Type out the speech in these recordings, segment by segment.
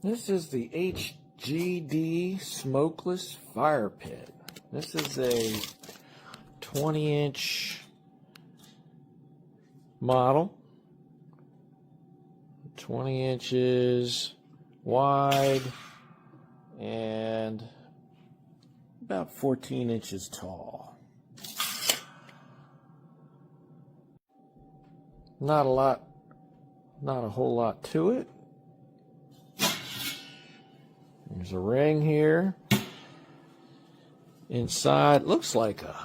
This is the HGD Smokeless Firepit. This is a 20-inch model, 20 inches wide and about 14 inches tall. Not a whole lot to it. There's a ring here. Inside looks like a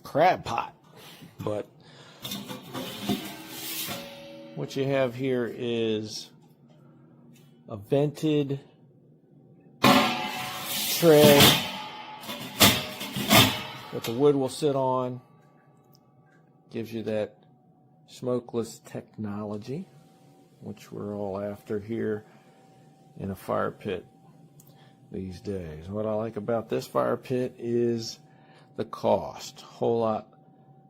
crab pot, but what you have here is a vented tray that the wood will sit on. Gives you that smokeless technology, which we're all after here in a fire pit these days. What I like about this fire pit is the cost. A whole lot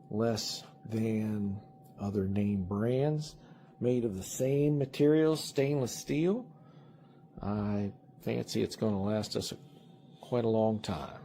less than other name brands. Made of the same materials, stainless steel. I fancy it's going to last us quite a long time.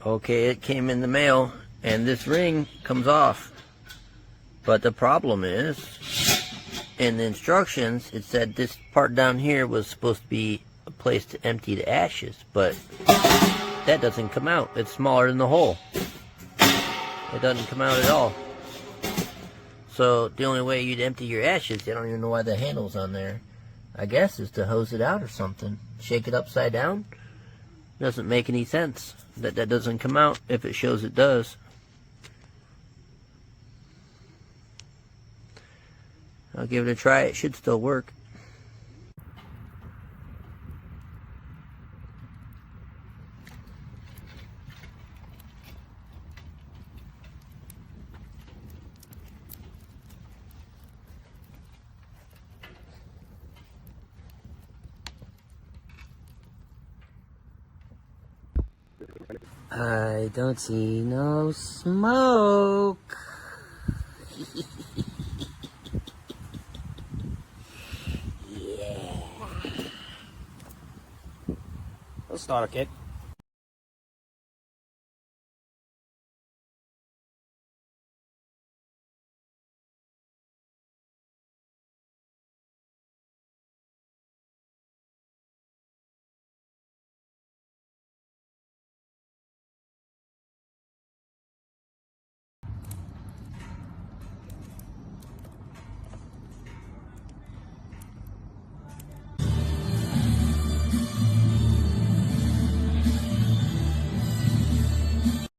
Okay, it came in the mail, and this ring comes off. But the problem is, in the instructions, it said this part down here was supposed to be a place to empty the ashes, but that doesn't come out. It's smaller than the hole. It doesn't come out at all. So the only way you'd empty your ashes, I don't even know why the handle's on there, I guess, is to hose it out or something. Shake it upside down. Doesn't make any sense that that doesn't come out if it shows it does. I'll give it a try. It should still work. I don't see no smoke. Yeah. Let's start, kid.